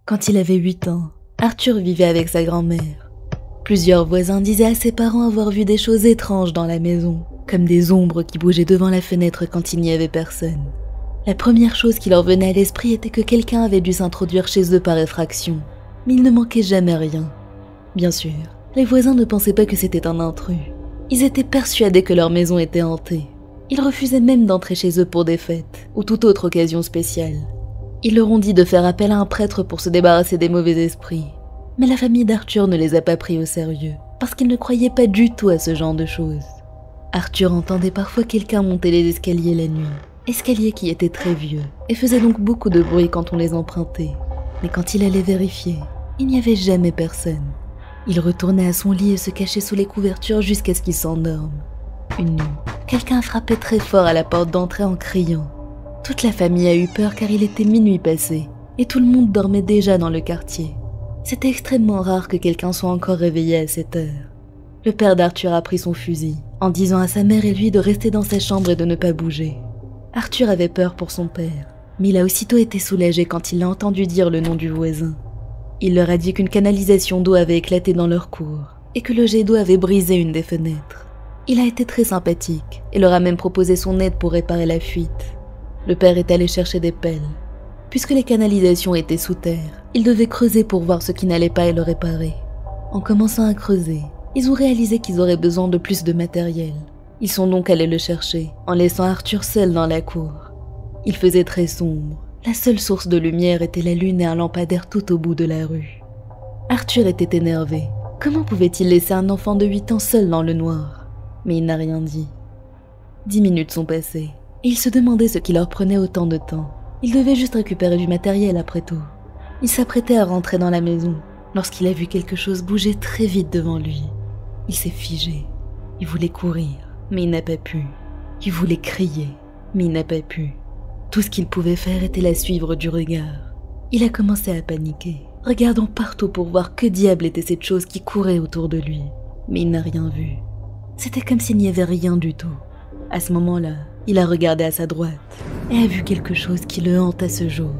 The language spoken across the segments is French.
Quand il avait 8 ans, Arthur vivait avec sa grand-mère. Plusieurs voisins disaient à ses parents avoir vu des choses étranges dans la maison, comme des ombres qui bougeaient devant la fenêtre quand il n'y avait personne. La première chose qui leur venait à l'esprit était que quelqu'un avait dû s'introduire chez eux par effraction, mais il ne manquait jamais rien. Bien sûr, les voisins ne pensaient pas que c'était un intrus. Ils étaient persuadés que leur maison était hantée. Ils refusaient même d'entrer chez eux pour des fêtes ou toute autre occasion spéciale. Ils leur ont dit de faire appel à un prêtre pour se débarrasser des mauvais esprits. Mais la famille d'Arthur ne les a pas pris au sérieux, parce qu'ils ne croyaient pas du tout à ce genre de choses. Arthur entendait parfois quelqu'un monter les escaliers la nuit, escaliers qui étaient très vieux, et faisaient donc beaucoup de bruit quand on les empruntait. Mais quand il allait vérifier, il n'y avait jamais personne. Il retournait à son lit et se cachait sous les couvertures jusqu'à ce qu'il s'endorme. Une nuit, quelqu'un frappait très fort à la porte d'entrée en criant. Toute la famille a eu peur car il était minuit passé, et tout le monde dormait déjà dans le quartier. C'était extrêmement rare que quelqu'un soit encore réveillé à cette heure. Le père d'Arthur a pris son fusil, en disant à sa mère et lui de rester dans sa chambre et de ne pas bouger. Arthur avait peur pour son père, mais il a aussitôt été soulagé quand il a entendu dire le nom du voisin. Il leur a dit qu'une canalisation d'eau avait éclaté dans leur cour, et que le jet d'eau avait brisé une des fenêtres. Il a été très sympathique, et leur a même proposé son aide pour réparer la fuite. Le père est allé chercher des pelles. Puisque les canalisations étaient sous terre, ils devaient creuser pour voir ce qui n'allait pas et le réparer. En commençant à creuser, ils ont réalisé qu'ils auraient besoin de plus de matériel. Ils sont donc allés le chercher, en laissant Arthur seul dans la cour. Il faisait très sombre. La seule source de lumière était la lune et un lampadaire tout au bout de la rue. Arthur était énervé. Comment pouvait-il laisser un enfant de 8 ans seul dans le noir? Mais il n'a rien dit. 10 minutes sont passées, et il se demandait ce qui leur prenait autant de temps. Il devait juste récupérer du matériel après tout. Il s'apprêtait à rentrer dans la maison, lorsqu'il a vu quelque chose bouger très vite devant lui. Il s'est figé. Il voulait courir, mais il n'a pas pu. Il voulait crier, mais il n'a pas pu. Tout ce qu'il pouvait faire était la suivre du regard. Il a commencé à paniquer, regardant partout pour voir que diable était cette chose qui courait autour de lui. Mais il n'a rien vu. C'était comme s'il n'y avait rien du tout. À ce moment-là, il a regardé à sa droite et a vu quelque chose qui le hante à ce jour.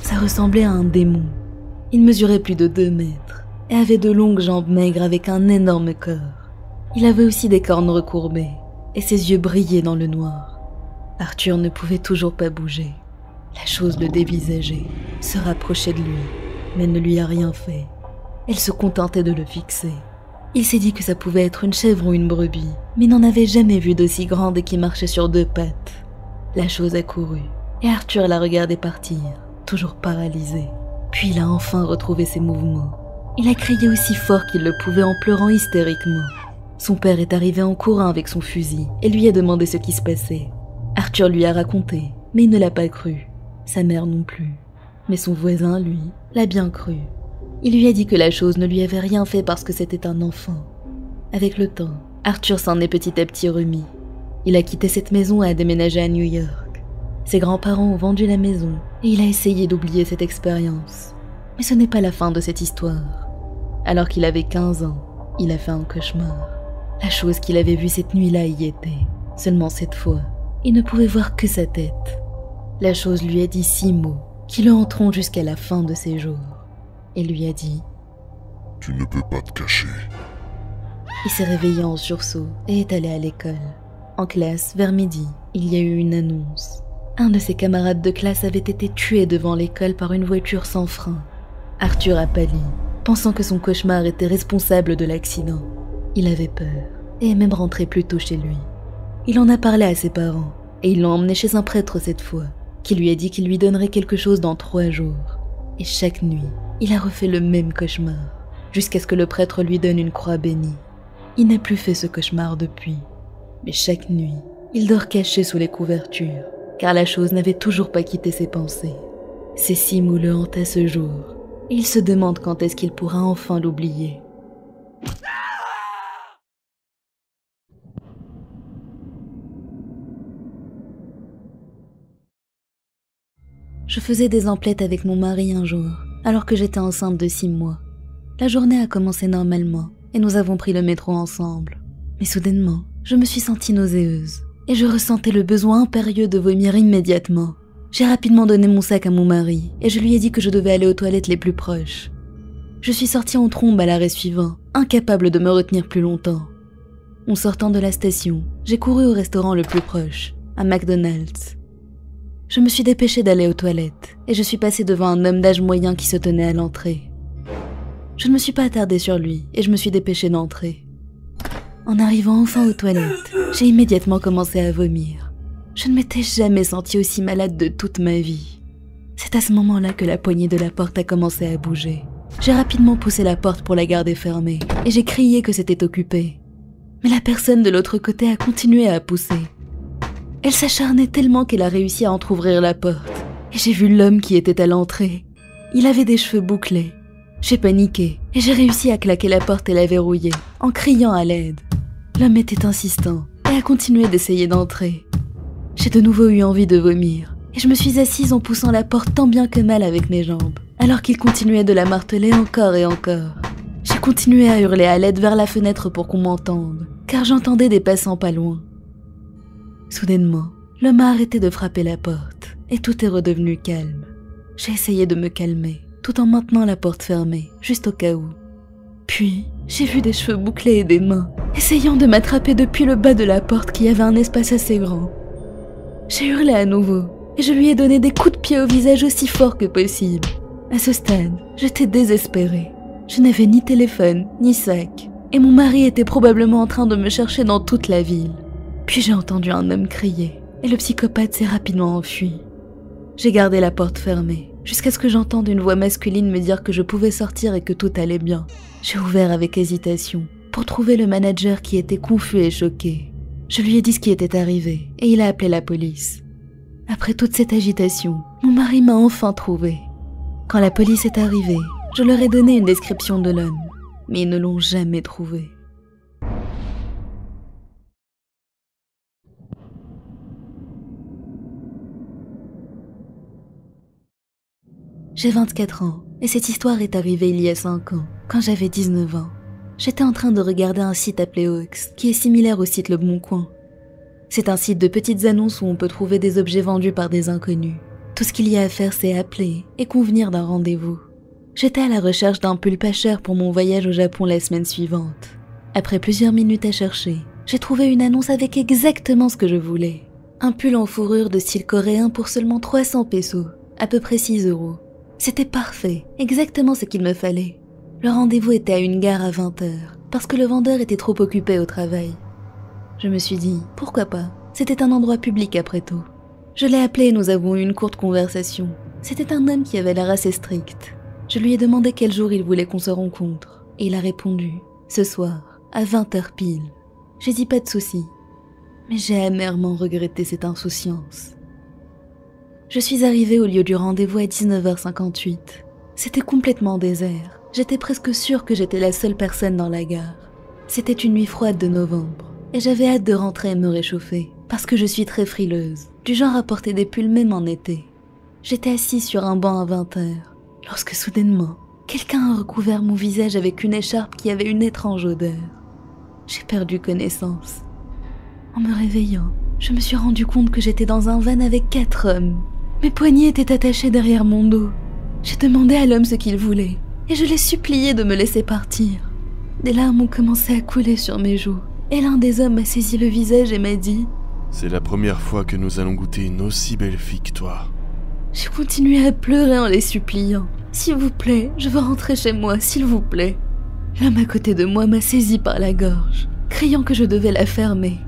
Ça ressemblait à un démon. Il mesurait plus de 2 mètres et avait de longues jambes maigres avec un énorme corps. Il avait aussi des cornes recourbées et ses yeux brillaient dans le noir. Arthur ne pouvait toujours pas bouger. La chose le dévisageait, se rapprochait de lui, mais ne lui a rien fait. Elle se contentait de le fixer. Il s'est dit que ça pouvait être une chèvre ou une brebis, mais n'en avait jamais vu d'aussi grande et qui marchait sur 2 pattes. La chose a couru, et Arthur l'a regardé partir, toujours paralysé. Puis il a enfin retrouvé ses mouvements. Il a crié aussi fort qu'il le pouvait en pleurant hystériquement. Son père est arrivé en courant avec son fusil et lui a demandé ce qui se passait. Arthur lui a raconté, mais il ne l'a pas cru. Sa mère non plus. Mais son voisin, lui, l'a bien cru. Il lui a dit que la chose ne lui avait rien fait parce que c'était un enfant. Avec le temps, Arthur s'en est petit à petit remis. Il a quitté cette maison et a déménagé à New York. Ses grands-parents ont vendu la maison et il a essayé d'oublier cette expérience. Mais ce n'est pas la fin de cette histoire. Alors qu'il avait 15 ans, il a fait un cauchemar. La chose qu'il avait vue cette nuit-là y était. Seulement cette fois, il ne pouvait voir que sa tête. La chose lui a dit 6 mots qui le hanteront jusqu'à la fin de ses jours. Et lui a dit « Tu ne peux pas te cacher. » Il s'est réveillé en sursaut et est allé à l'école. En classe, vers midi, il y a eu une annonce. Un de ses camarades de classe avait été tué devant l'école par une voiture sans frein. Arthur a pâli, pensant que son cauchemar était responsable de l'accident. Il avait peur et est même rentré plus tôt chez lui. Il en a parlé à ses parents et ils l'ont emmené chez un prêtre cette fois, qui lui a dit qu'il lui donnerait quelque chose dans 3 jours. Et chaque nuit, il a refait le même cauchemar, jusqu'à ce que le prêtre lui donne une croix bénie. Il n'a plus fait ce cauchemar depuis, mais chaque nuit, il dort caché sous les couvertures, car la chose n'avait toujours pas quitté ses pensées. Ces 6 mots le hantent à ce jour, et il se demande quand est-ce qu'il pourra enfin l'oublier. Je faisais des emplettes avec mon mari un jour, alors que j'étais enceinte de 6 mois. La journée a commencé normalement, et nous avons pris le métro ensemble. Mais soudainement, je me suis sentie nauséeuse, et je ressentais le besoin impérieux de vomir immédiatement. J'ai rapidement donné mon sac à mon mari et je lui ai dit que je devais aller aux toilettes les plus proches. Je suis sortie en trombe à l'arrêt suivant, incapable de me retenir plus longtemps. En sortant de la station, j'ai couru au restaurant le plus proche, à McDonald's. Je me suis dépêchée d'aller aux toilettes et je suis passée devant un homme d'âge moyen qui se tenait à l'entrée. Je ne me suis pas attardée sur lui et je me suis dépêchée d'entrer. En arrivant enfin aux toilettes, j'ai immédiatement commencé à vomir. Je ne m'étais jamais sentie aussi malade de toute ma vie. C'est à ce moment-là que la poignée de la porte a commencé à bouger. J'ai rapidement poussé la porte pour la garder fermée et j'ai crié que c'était occupé. Mais la personne de l'autre côté a continué à pousser. Elle s'acharnait tellement qu'elle a réussi à entrouvrir la porte. Et j'ai vu l'homme qui était à l'entrée. Il avait des cheveux bouclés. J'ai paniqué et j'ai réussi à claquer la porte et la verrouiller, en criant à l'aide. L'homme était insistant et a continué d'essayer d'entrer. J'ai de nouveau eu envie de vomir et je me suis assise en poussant la porte tant bien que mal avec mes jambes, alors qu'il continuait de la marteler encore et encore. J'ai continué à hurler à l'aide vers la fenêtre pour qu'on m'entende, car j'entendais des passants pas loin. Soudainement, l'homme a arrêté de frapper la porte et tout est redevenu calme. J'ai essayé de me calmer, tout en maintenant la porte fermée, juste au cas où. Puis, j'ai vu des cheveux bouclés et des mains, essayant de m'attraper depuis le bas de la porte qui avait un espace assez grand. J'ai hurlé à nouveau, et je lui ai donné des coups de pied au visage aussi fort que possible. À ce stade, j'étais désespérée. Je n'avais ni téléphone, ni sac, et mon mari était probablement en train de me chercher dans toute la ville. Puis j'ai entendu un homme crier, et le psychopathe s'est rapidement enfui. J'ai gardé la porte fermée, jusqu'à ce que j'entende une voix masculine me dire que je pouvais sortir et que tout allait bien. J'ai ouvert avec hésitation, pour trouver le manager qui était confus et choqué. Je lui ai dit ce qui était arrivé, et il a appelé la police. Après toute cette agitation, mon mari m'a enfin trouvée. Quand la police est arrivée, je leur ai donné une description de l'homme, mais ils ne l'ont jamais trouvé. J'ai 24 ans, et cette histoire est arrivée il y a 5 ans, quand j'avais 19 ans. J'étais en train de regarder un site appelé Ox, qui est similaire au site Le Bon Coin. C'est un site de petites annonces où on peut trouver des objets vendus par des inconnus. Tout ce qu'il y a à faire, c'est appeler et convenir d'un rendez-vous. J'étais à la recherche d'un pull pas cher pour mon voyage au Japon la semaine suivante. Après plusieurs minutes à chercher, j'ai trouvé une annonce avec exactement ce que je voulais. Un pull en fourrure de style coréen pour seulement 300 pesos, à peu près 6 €. C'était parfait, exactement ce qu'il me fallait. Le rendez-vous était à une gare à 20 h, parce que le vendeur était trop occupé au travail. Je me suis dit, pourquoi pas, c'était un endroit public après tout. Je l'ai appelé et nous avons eu une courte conversation. C'était un homme qui avait l'air assez strict. Je lui ai demandé quel jour il voulait qu'on se rencontre, et il a répondu, ce soir, à 20 h pile. J'ai dit pas de souci, mais j'ai amèrement regretté cette insouciance. Je suis arrivée au lieu du rendez-vous à 19 h 58. C'était complètement désert. J'étais presque sûre que j'étais la seule personne dans la gare. C'était une nuit froide de novembre, et j'avais hâte de rentrer et me réchauffer, parce que je suis très frileuse, du genre à porter des pulls même en été. J'étais assise sur un banc à 20 h, lorsque soudainement, quelqu'un a recouvert mon visage avec une écharpe qui avait une étrange odeur. J'ai perdu connaissance. En me réveillant, je me suis rendu compte que j'étais dans un van avec 4 hommes. Mes poignets étaient attachés derrière mon dos. J'ai demandé à l'homme ce qu'il voulait, et je l'ai supplié de me laisser partir. Des larmes ont commencé à couler sur mes joues, et l'un des hommes m'a saisi le visage et m'a dit « C'est la première fois que nous allons goûter une aussi belle fille que toi. » J'ai continué à pleurer en les suppliant. « S'il vous plaît, je veux rentrer chez moi, s'il vous plaît. » L'homme à côté de moi m'a saisi par la gorge, criant que je devais la fermer.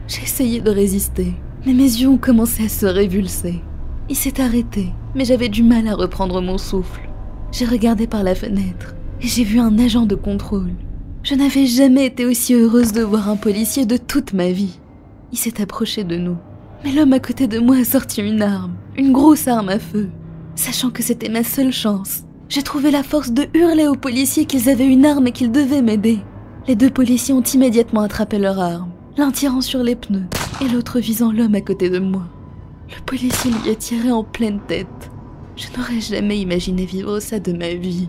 J'ai essayé de résister, mais mes yeux ont commencé à se révulser. Il s'est arrêté, mais j'avais du mal à reprendre mon souffle. J'ai regardé par la fenêtre, et j'ai vu un agent de contrôle. Je n'avais jamais été aussi heureuse de voir un policier de toute ma vie. Il s'est approché de nous, mais l'homme à côté de moi a sorti une arme, une grosse arme à feu. Sachant que c'était ma seule chance, j'ai trouvé la force de hurler aux policiers qu'ils avaient une arme et qu'ils devaient m'aider. Les 2 policiers ont immédiatement attrapé leur arme, l'un tirant sur les pneus et l'autre visant l'homme à côté de moi. Le policier lui a tiré en pleine tête. Je n'aurais jamais imaginé vivre ça de ma vie.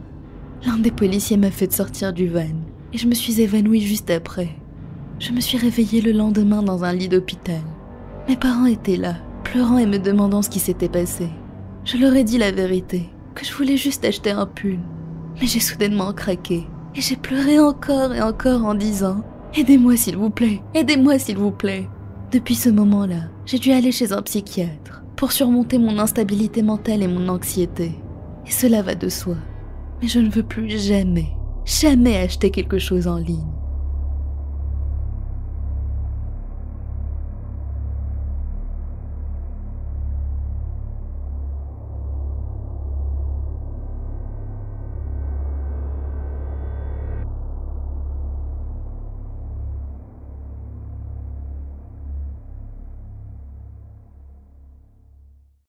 L'un des policiers m'a fait sortir du van et je me suis évanouie juste après. Je me suis réveillée le lendemain dans un lit d'hôpital. Mes parents étaient là, pleurant et me demandant ce qui s'était passé. Je leur ai dit la vérité, que je voulais juste acheter un pull. Mais j'ai soudainement craqué, et j'ai pleuré encore et encore en disant « Aidez-moi s'il vous plaît, aidez-moi s'il vous plaît ». Depuis ce moment-là, j'ai dû aller chez un psychiatre pour surmonter mon instabilité mentale et mon anxiété. Et cela va de soi. Mais je ne veux plus jamais acheter quelque chose en ligne.